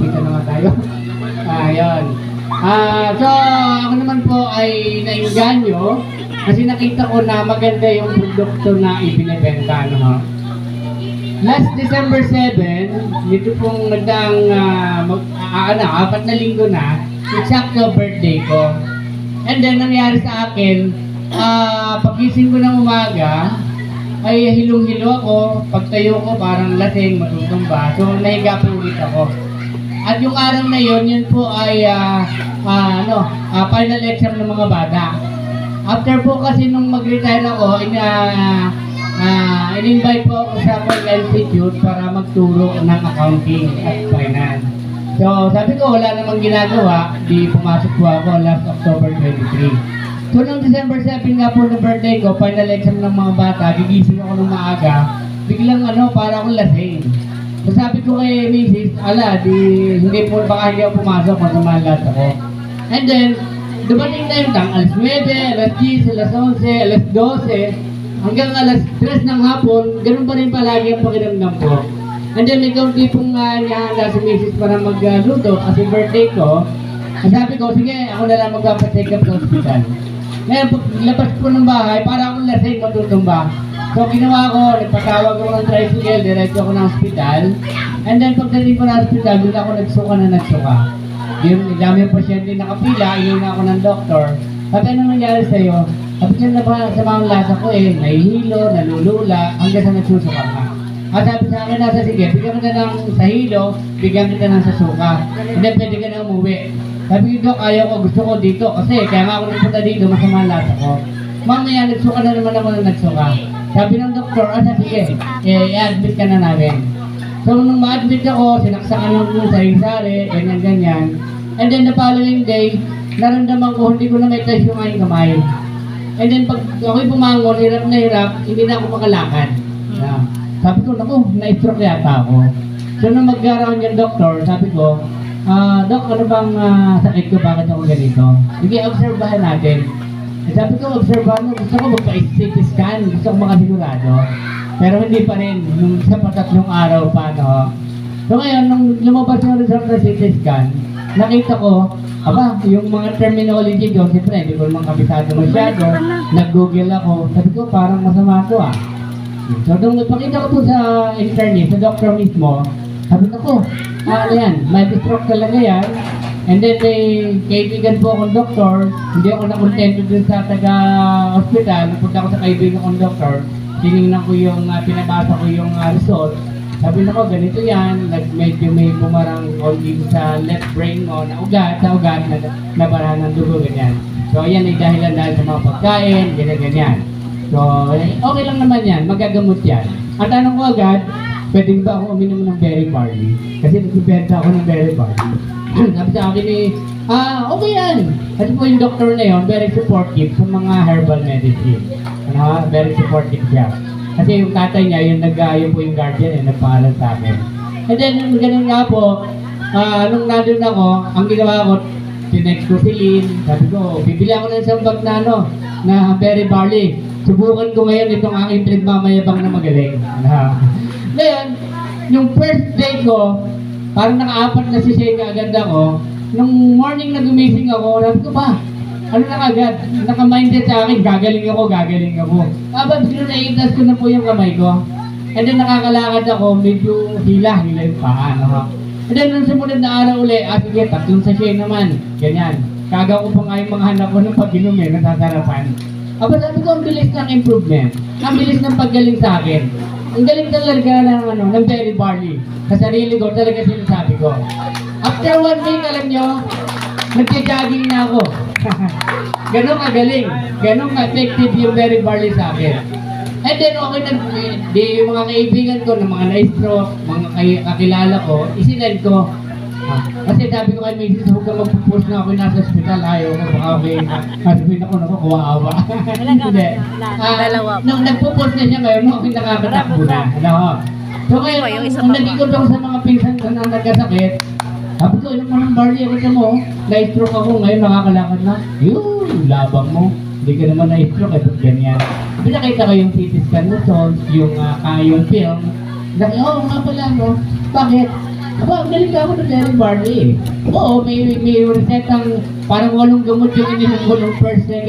kita naman tayo. Ayun. So, ako naman po ay nainganyo kasi nakita ko na maganda yung produkto na ibinibenta. No? Last December 7, dito pong nagdaang 4 na linggo na, exacto birthday ko. And then, nangyari sa akin, pagising ko ng umaga, ay hilong-hilo ako, pagtayo ko parang lasing, matutumba. So, nahiga po ulit ako. At yung araw na yun po ay final exam ng mga bata. After po kasi nung mag-retire ako, in-invite po ako sa Pearl Institute para magturo ng accounting at finance. So, sabi ko, wala namang ginagawa, di pumasok po ako last October 23. So, noong December 7 nga po na birthday ko, final exam ng mga bata, gigising ako ng maaga, biglang para akong lasing. So, sabi ko kay Mrs., hindi po, baka hindi ako pumasok, masamalat ako. And then, dumating na yung alas 9, alas 10, alas 11, alas 12, hanggang alas 3 ng hapon, ganun pa rin palagi ang pakiramdam ko. And then, ikaw tipong nihanda si Mrs. para magluto kasi birthday ko. Sabi ko, sige, ako na lang magpapacheck up sa hospital. Ngayon, labas po ng bahay, para akong lasing matutumba. So, ginawa ko, nagpatawag ko ng tricycle, diretso ako ng hospital. And then, pagdating ko ng hospital, doon ako nagsuka. Yung dami yung pasyente nakapila, inuuna ako ng doktor. Sabi, ano nangyari sa'yo? Sabi ko na ba sa mga lasa ko nahihilo, nalulula, hanggang sa nagsusuka ka. At sabi sa akin, sige, bigyan kita ng sa hilo, bigyan kita ng sa suka. Hindi, pwede ka na umuwi. Sabi ko, Dok, ayaw ko, gusto ko dito. Kasi kaya nga ako nagpunta dito, masama ang lasa ko. Mamaya, nagsuka na naman ako ng nagsuka. Sabi ng doktor, sige, i-admit ka na namin. So, nung ma-admit ako, sinaksakan lang yung sari-sari, ganyan-ganyan. And then, the following day, naramdaman ko, hindi ko na may touch yung aking kamay. And then, pag ako'y bumangon, hirap na hirap, hindi na ako makalakad. Sabi ko, naku, na-stroke yata ako. So, nung mag-round yung doktor, sabi ko, Dok, ano bang sakit ko? Bakit ako ganito? Sige, obserbahan natin. Sabi ko, obserbahan mo, gusto ko magpa-CT scan, gusto ko makasigurado. Pero hindi pa rin, yung isa pa 3 araw pa, no? So ngayon, nung lumabas yung result ng CT scan, nakita ko, yung mga terminology doon, siyempre, hindi ko naman kabisado masyado, nag-google ako, sabi ko, parang masama ko So, nung nagpakita ko po sa internist, sa doktor mismo, sabi ko, may stroke talaga yan. And then, may kaibigan po akong doktor, hindi ako nakontento dun sa taga-hospital, napunta ako sa kaibigan akong doktor, tinignan ko yung, pinabasa ko yung result. Sabi na ko, ganito yan, medyo may bumarang dito sa left brain mo, sa ugat, nabara ng dugo, ganyan. So, yan ay dahilan dahil sa mga pagkain, ganyan-ganyan. So, okay lang naman yan, magagamot yan. Ang tanong ko agad, pwede ba ako uminom ng berry barley? Kasi nagbibenta ako ng berry barley. Sabi sa akin okay yan. Kasi po yung doctor na yun, very supportive sa mga herbal medicine. Very supportive siya. Kasi yung tatay niya, yung po yung guardian, nagpaaral sa akin. And then, ganun nga po, nung nandun ako, ang ginawa ko, tinext ko si Lynn, sabi ko, bibili ako ng isang bag na berry barley. Subukan ko ngayon itong aking pinagmamayabang na magaling. Ngayon, yung first day ko, parang naka-4 na sisig agad ako. Nung morning na gumising ako, sabi ko ba, ano na agad? Naka-mindset sa akin, gagaling ako. Habang pinunaitas ko na po yung kamay ko. And then nakakalakad ako, medyo hila yung paa. And then nung sumunod na araw uli, sige, 3 sachet naman. Ganyan. Kagaw ko pa nga yung mga hanap ko ng pag-inom nasasarapan. Sabi ko, ang bilis ng improvement. Ang bilis ng paggaling sa akin. Ang galing talaga ng berry barley. Sa sarili ko, talaga sinasabi ko. After 1 week, alam nyo, nagja-jogging na ako. Ganon kagaling. Ganon effective yung berry barley sa akin. And then, yung mga kaibigan ko, ng mga na-stroke, mga kakilala ko, isinend ko. Kasi sabi ko kay Mrs. huwag ka magpupost na ako nasa hospital. Ayaw ko, baka okay. Sabihin ako, kawawa. Hindi. Nung nagpupost na siya ngayon, ako nakakatakbo na. So ngayon, nung nag-ikot ako sa mga pinsan ko na nagkasakit, sabi ko, ilang mo ng barley, kita mo, na-stroke ako, ngayon nakakalakad na. Yung labang mo. Hindi ka naman na-stroke, ito ganyan. Pinakita ko yung CT scan results, yung film. Nga pala, no? Bakit? Aba, galing ka ako ng Jerry Barley eh. Oo, may resetang parang 8 gamot yung ininom ko nung first, second,